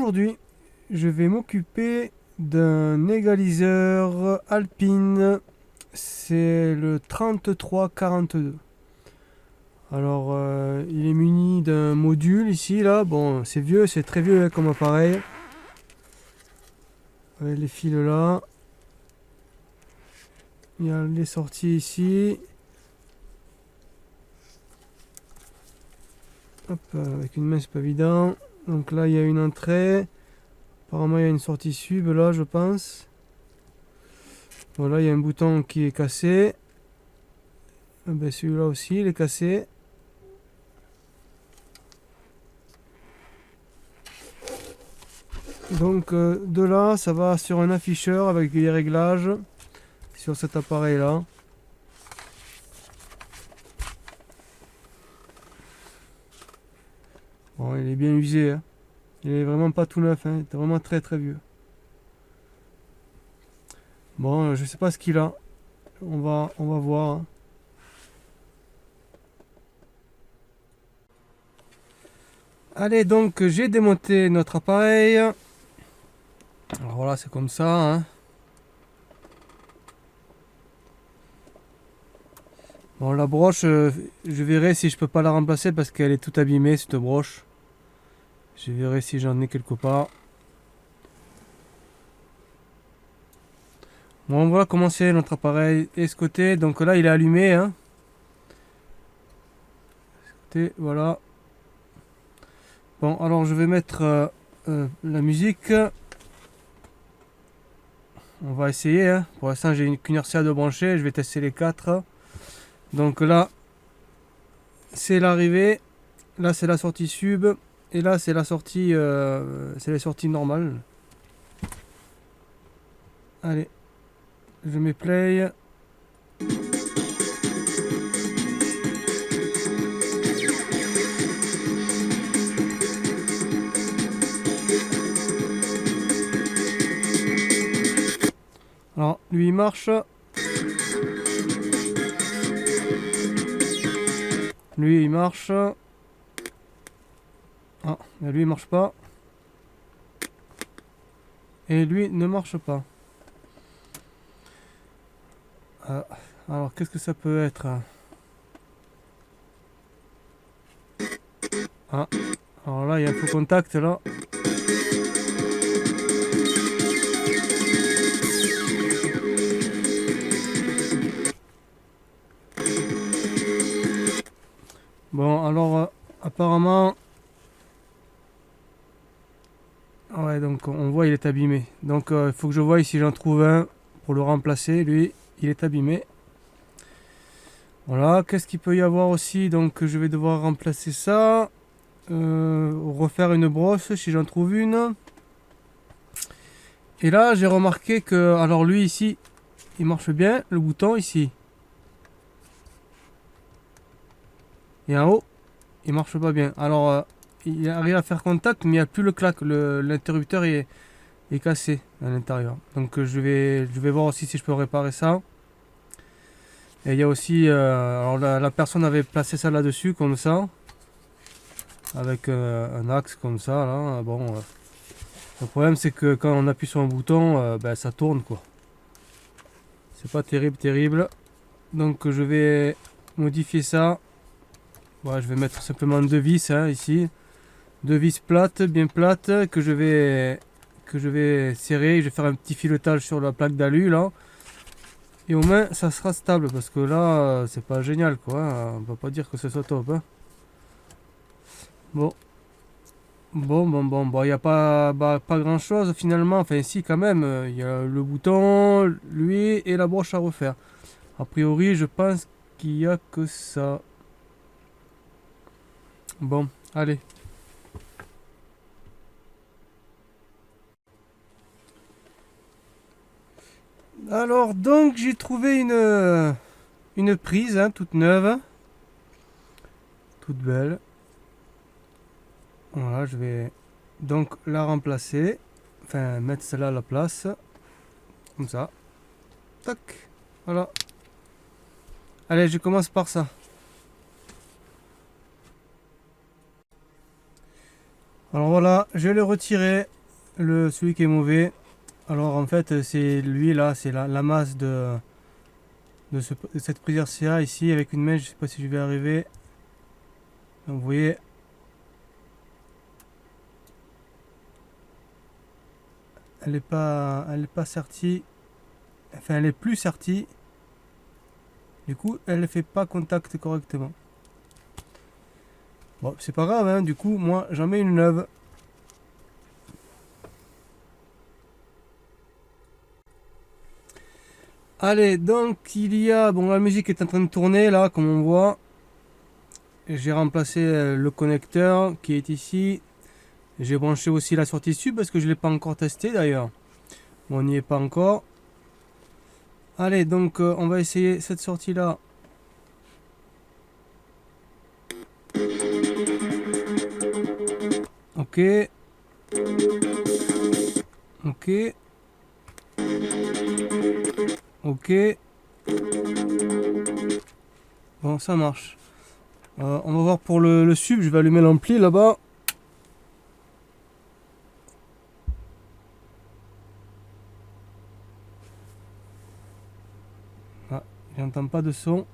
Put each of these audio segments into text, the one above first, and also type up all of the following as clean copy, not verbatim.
aujourd'hui, je vais m'occuper d'un égaliseur Alpine. C'est le 3342. Alors, il est muni d'un module ici, là. Bon, c'est vieux, c'est très vieux hein, comme appareil. Avec les fils là. Il y a les sorties ici. Hop, avec une main, c'est pas évident. Donc là, il y a une entrée. Apparemment, il y a une sortie sub là, je pense. Voilà, il y a un bouton qui est cassé. Ah ben, celui-là aussi, il est cassé. Donc de là, ça va sur un afficheur avec des réglages sur cet appareil-là. Bon, il est bien usé, hein. Il est vraiment pas tout neuf, hein. Il est vraiment très très vieux. Bon, je sais pas ce qu'il a. On va voir, hein. Allez, donc j'ai démonté notre appareil. Alors voilà, c'est comme ça, hein. Bon, la broche, je verrai si je peux pas la remplacer parce qu'elle est toute abîmée, cette broche. Je verrai si j'en ai quelque part. Bon, on va commencer notre appareil et ce côté. Donc là, il est allumé, hein. Ce côté, voilà. Bon, alors je vais mettre la musique. On va essayer, hein. Pour l'instant, j'ai qu'une RCA de brancher. Je vais tester les 4. Donc là, c'est l'arrivée. Là, c'est la sortie sub. Et là, c'est la sortie, c'est les sorties normales. Allez, je mets play. Alors, lui, il marche. Lui, il marche. Ah, mais lui, il marche pas. Et lui ne marche pas. Alors, qu'est-ce que ça peut être? Ah, alors là, il y a un faux contact, là. Bon, alors, apparemment... Ouais, donc on voit il est abîmé. Donc il faut que je voie si j'en trouve un pour le remplacer. Lui, il est abîmé. Voilà, qu'est-ce qu'il peut y avoir aussi? Donc je vais devoir remplacer ça. Refaire une brosse si j'en trouve une. Et là, j'ai remarqué que... Alors lui, ici, il marche bien. Le bouton, ici. Et en haut, il marche pas bien. Alors, il arrive à faire contact, mais il n'y a plus le clac. L'interrupteur est cassé à l'intérieur. Donc je vais voir aussi si je peux réparer ça. Et il y a aussi, alors la personne avait placé ça là-dessus comme ça, avec un axe comme ça là. Bon, le problème c'est que quand on appuie sur un bouton, ben, ça tourne quoi. C'est pas terrible, terrible. Donc je vais modifier ça. Voilà, je vais mettre simplement deux vis hein, ici, deux vis plates, bien plates, que je vais serrer. Je vais faire un petit filetage sur la plaque d'alu là. Et au moins ça sera stable parce que là c'est pas génial quoi, hein. On va pas dire que ce soit top hein. Bon, bon, il n'y a pas grand chose finalement, enfin si quand même, il y a le bouton, lui et la broche à refaire. A priori je pense qu'il y a que ça. Bon, allez. Alors donc j'ai trouvé une prise hein, toute neuve, toute belle. Voilà, je vais donc la remplacer. Enfin, mettre celle-là à la place. Comme ça. Tac. Voilà. Allez, je commence par ça. Alors voilà, je l'ai retiré. celui qui est mauvais. Alors en fait c'est lui là, c'est la masse de cette prise RCA ici avec une mèche, je sais pas si je vais arriver. Donc, vous voyez, elle est pas sertie, enfin elle est plus sertie. Du coup elle ne fait pas contact correctement. Bon c'est pas grave hein, du coup moi j'en mets une neuve. Allez, donc il y a... Bon, la musique est en train de tourner là, comme on voit. J'ai remplacé le connecteur qui est ici. J'ai branché aussi la sortie sub parce que je ne l'ai pas encore testé d'ailleurs. Bon, on n'y est pas encore. Allez, donc on va essayer cette sortie là. Ok. Ok. Ok. Bon, ça marche. On va voir pour le sub. Je vais allumer l'ampli là-bas. Ah, j'entends pas de son.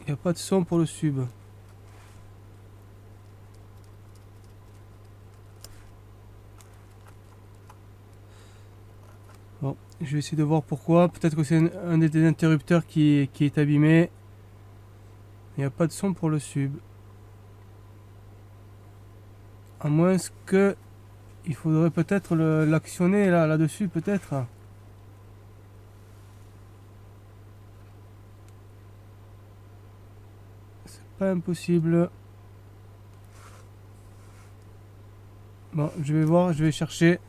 Il n'y a pas de son pour le sub. Bon, je vais essayer de voir pourquoi. Peut-être que c'est un des interrupteurs qui est abîmé. Il n'y a pas de son pour le sub. À moins que il faudrait peut-être l'actionner là-dessus, peut-être. C'est pas impossible. Bon, je vais voir, je vais chercher.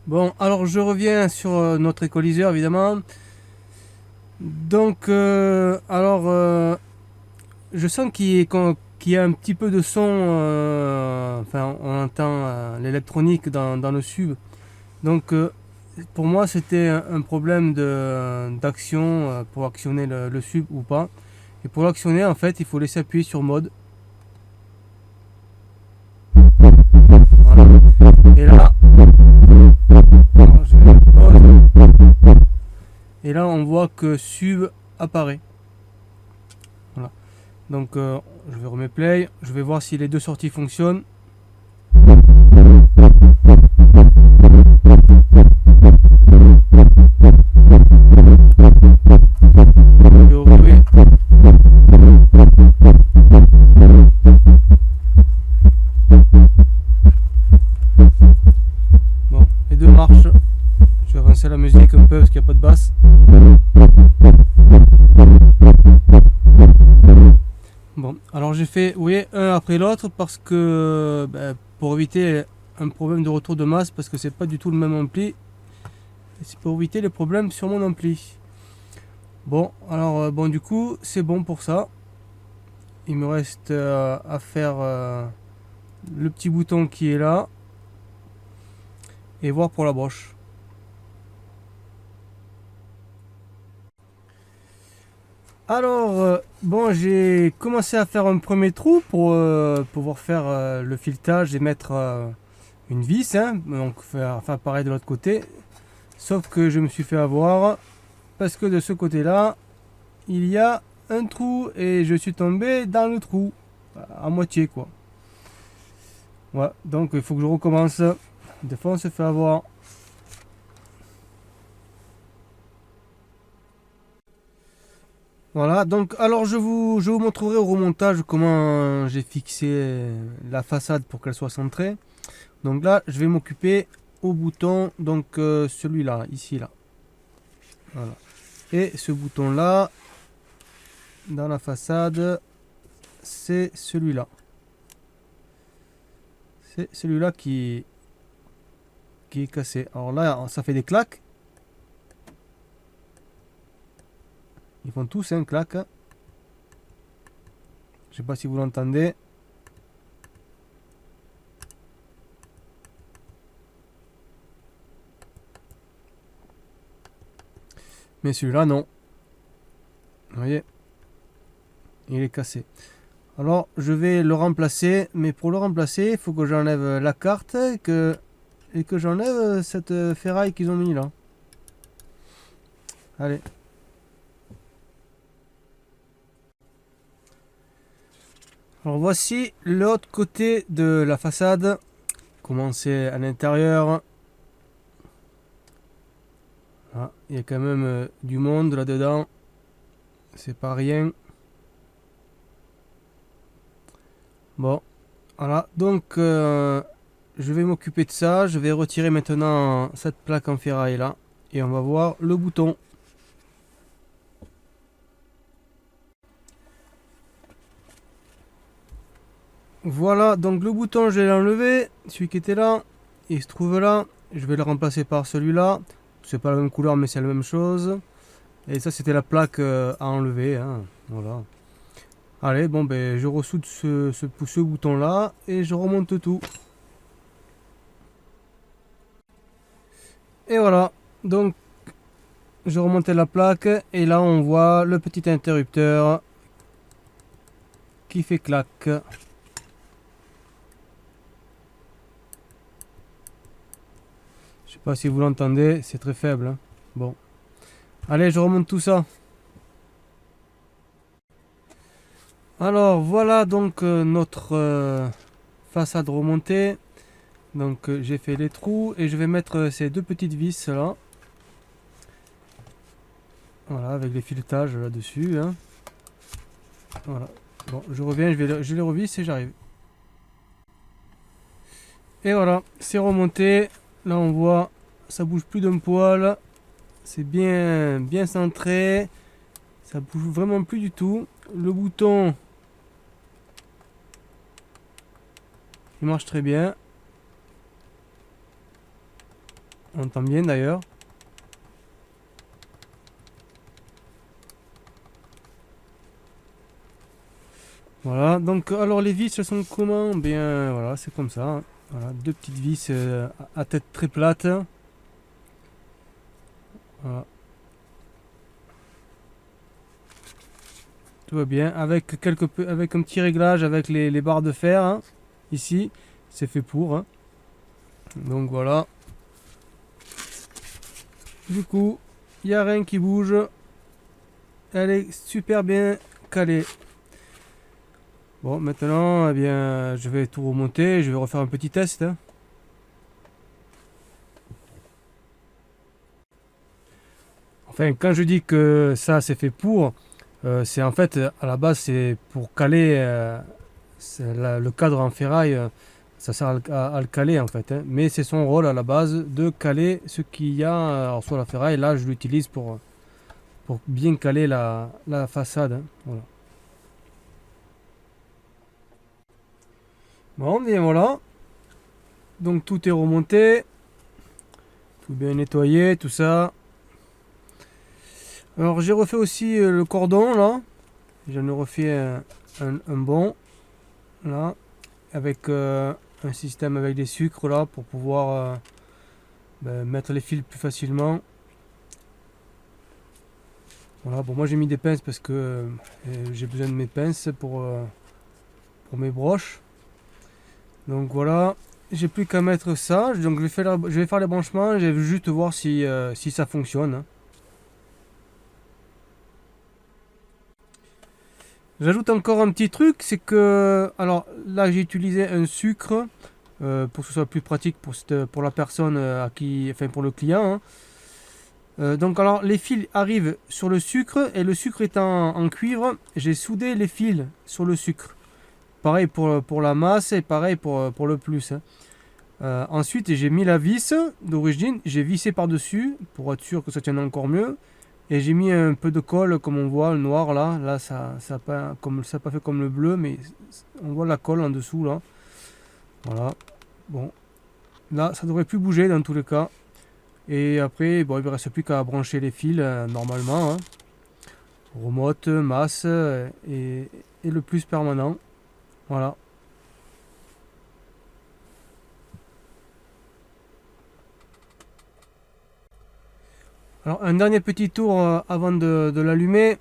Bon, alors je reviens sur notre écoliseur, évidemment. Donc, je sens qu'il y a un petit peu de son. Enfin, on entend l'électronique dans le sub. Donc, pour moi, c'était un problème d'action pour actionner le sub ou pas. Et pour l'actionner, en fait, il faut laisser appuyer sur mode. Voilà. Et là, et là, on voit que sub apparaît. Voilà. Donc, je vais remettre play. Je vais voir si les deux sorties fonctionnent. Bon, les deux marchent. Je vais avancer la musique un peu parce qu'il n'y a pas de basse. Bon, alors j'ai fait, vous voyez, un après l'autre parce que pour éviter un problème de retour de masse, parce que c'est pas du tout le même ampli. C'est pour éviter les problèmes sur mon ampli. Bon, alors bon, du coup, c'est bon pour ça. Il me reste à faire le petit bouton qui est là et voir pour la broche. Alors, bon, j'ai commencé à faire un premier trou pour pouvoir faire le filetage et mettre une vis, hein, donc faire pareil de l'autre côté. Sauf que je me suis fait avoir parce que de ce côté-là, il y a un trou et je suis tombé dans le trou, à moitié quoi. Ouais, donc il faut que je recommence. Des fois, on se fait avoir. Voilà, donc alors je vous montrerai au remontage comment j'ai fixé la façade pour qu'elle soit centrée. Donc là, je vais m'occuper au bouton, donc celui-là, ici là. Voilà. Et ce bouton là, dans la façade, c'est celui-là. C'est celui-là qui est cassé. Alors là, ça fait des claques. Ils font tous un claque. Je sais pas si vous l'entendez. Mais celui-là, non. Vous voyez, il est cassé. Alors je vais le remplacer, mais pour le remplacer, il faut que j'enlève la carte et que j'enlève cette ferraille qu'ils ont mis là. Allez. Alors voici l'autre côté de la façade. Comment c'est à l'intérieur. Ah, il y a quand même du monde là-dedans. C'est pas rien. Bon, voilà. Donc, je vais m'occuper de ça. Je vais retirer maintenant cette plaque en ferraille là. Et on va voir le bouton. Voilà, donc le bouton, je l'ai enlevé. Celui qui était là, il se trouve là. Je vais le remplacer par celui-là. C'est pas la même couleur, mais c'est la même chose. Et ça, c'était la plaque à enlever. Hein. Voilà. Allez, bon, ben, je ressoude ce bouton-là et je remonte tout. Et voilà. Donc, je remonte la plaque et là, on voit le petit interrupteur qui fait clac. Je sais pas si vous l'entendez, c'est très faible. Hein. Bon. Allez, je remonte tout ça. Alors, voilà donc notre façade remontée. Donc, j'ai fait les trous et je vais mettre ces deux petites vis là. Voilà, avec les filetages là-dessus. Hein. Voilà. Bon, je reviens, je les revisse et j'arrive. Et voilà, c'est remonté. Là, on voit, ça bouge plus d'un poil. C'est bien centré. Ça bouge vraiment plus du tout. Le bouton, il marche très bien. On entend bien d'ailleurs. Voilà, donc alors les vis elles sont comment? Bien voilà, c'est comme ça. Hein. Voilà, deux petites vis à tête très plate. Voilà. Tout va bien. Avec avec un petit réglage avec les barres de fer. Hein. Ici, c'est fait pour. Hein. Donc voilà. Du coup, il n'y a rien qui bouge. Elle est super bien calée. Bon, maintenant, eh bien, je vais tout remonter. Je vais refaire un petit test. Hein. Enfin, quand je dis que ça, c'est fait pour, c'est en fait, à la base, c'est pour caler le cadre en ferraille. Ça sert à le caler, en fait. Hein. Mais c'est son rôle, à la base, de caler ce qu'il y a sur la ferraille. Là, je l'utilise pour bien caler la façade. Hein. Voilà. Bon, bien voilà. Donc tout est remonté, tout bien nettoyé, tout ça. Alors j'ai refait aussi le cordon là. J'en ai refait un bon là, avec un système avec des sucres là pour pouvoir mettre les fils plus facilement. Voilà, bon moi j'ai mis des pinces parce que j'ai besoin de mes pinces pour mes broches. Donc voilà, j'ai plus qu'à mettre ça. Donc je vais faire les branchements. Je vais juste voir si ça fonctionne. Hein. J'ajoute encore un petit truc, c'est que alors là j'ai utilisé un sucre pour que ce soit plus pratique pour la personne à qui, enfin pour le client. Hein. Donc alors les fils arrivent sur le sucre et le sucre étant en cuivre, j'ai soudé les fils sur le sucre. Pareil pour la masse et pareil pour le plus. Hein. Ensuite j'ai mis la vis d'origine, j'ai vissé par-dessus pour être sûr que ça tienne encore mieux. Et j'ai mis un peu de colle comme on voit, le noir là. Là ça pas, comme, ça pas fait comme le bleu, mais on voit la colle en dessous là. Voilà. Bon. Là ça devrait plus bouger dans tous les cas. Et après, bon, il ne reste plus qu'à brancher les fils normalement. Hein. Remote, masse et le plus permanent. Voilà. Alors un dernier petit tour avant de l'allumer.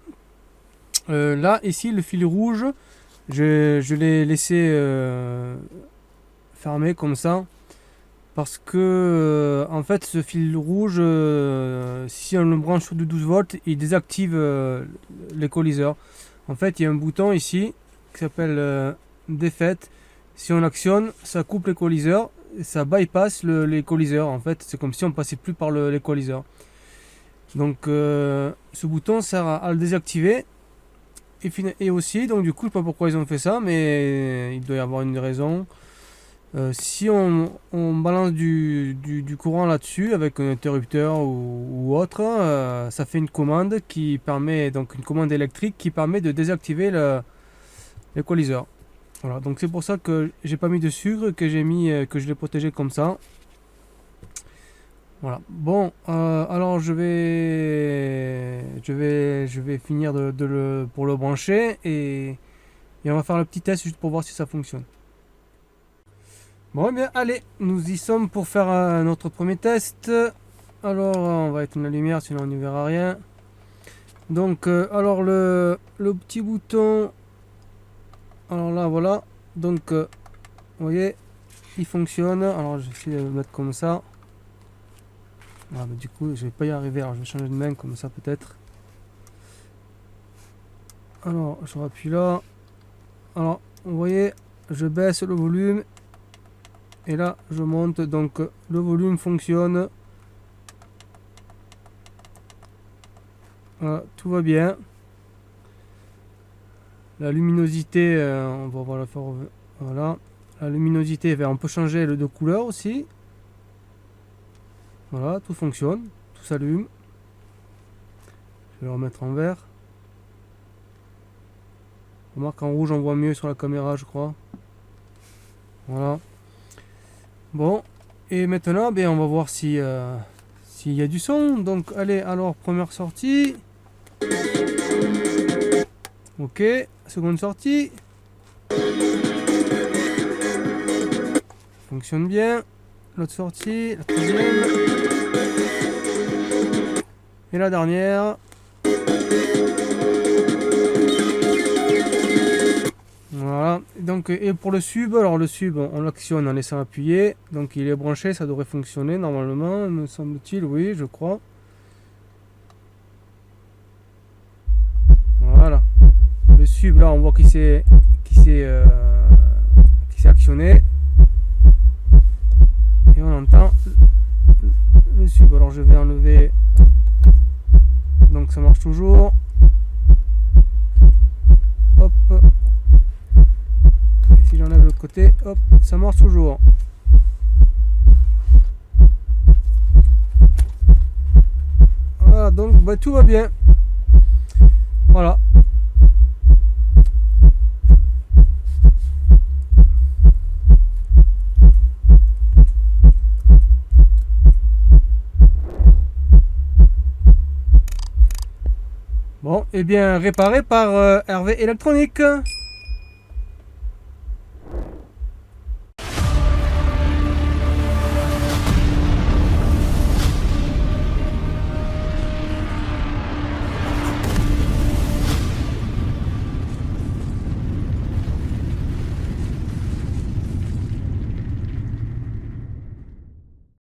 Là, ici, le fil rouge, Je l'ai laissé fermé comme ça. Parce que, en fait, ce fil rouge, si on le branche sur du 12 volts, il désactive les coliseurs. En fait, il y a un bouton ici qui s'appelle défaite. Si on actionne, ça coupe les coliseurs, et ça bypass les coliseurs. En fait, c'est comme si on passait plus par les coliseurs. Donc, ce bouton sert à le désactiver. Et aussi, donc du coup, je sais pas pourquoi ils ont fait ça, mais il doit y avoir une raison. Si on balance du courant là-dessus avec un interrupteur ou autre, ça fait une commande qui permet, donc une commande électrique qui permet de désactiver les coliseurs. Voilà, donc c'est pour ça que j'ai pas mis de sucre, que je l'ai protégé comme ça. Voilà. Bon, alors je vais finir pour le brancher et on va faire le petit test juste pour voir si ça fonctionne. Bon, eh bien, allez, nous y sommes pour faire notre premier test. Alors, on va éteindre la lumière, sinon on n'y verra rien. Donc, alors le petit bouton, alors là, voilà. Donc, vous voyez, il fonctionne. Alors, je vais essayer de le mettre comme ça. Ah, mais du coup, je vais pas y arriver. Alors, je vais changer de main comme ça, peut-être. Alors, je rappuie là. Alors, vous voyez, je baisse le volume. Et là, je monte. Donc, le volume fonctionne. Voilà, tout va bien. La luminosité, on va la faire. Voilà. La luminosité, on peut changer de couleur aussi. Voilà, tout fonctionne. Tout s'allume. Je vais le remettre en vert. Remarque, en rouge, on voit mieux sur la caméra, je crois. Voilà. Bon. Et maintenant, ben, on va voir s'il y a du son. Donc, allez, alors, première sortie. Ok, seconde sortie. Fonctionne bien. L'autre sortie, la troisième. Et la dernière. Voilà. Donc, et pour le sub, alors le sub, on l'actionne en laissant appuyer. Donc il est branché, ça devrait fonctionner normalement, me semble-t-il, oui, je crois. Voilà. Le sub, là, on voit qu'il s'est actionné. Et on entend le sub. Alors je vais enlever. Donc ça marche toujours. Hop. Et si j'enlève le côté, hop, ça marche toujours. Voilà, donc bah, tout va bien. Voilà. Bon, et bien réparé par Hervé Électronique.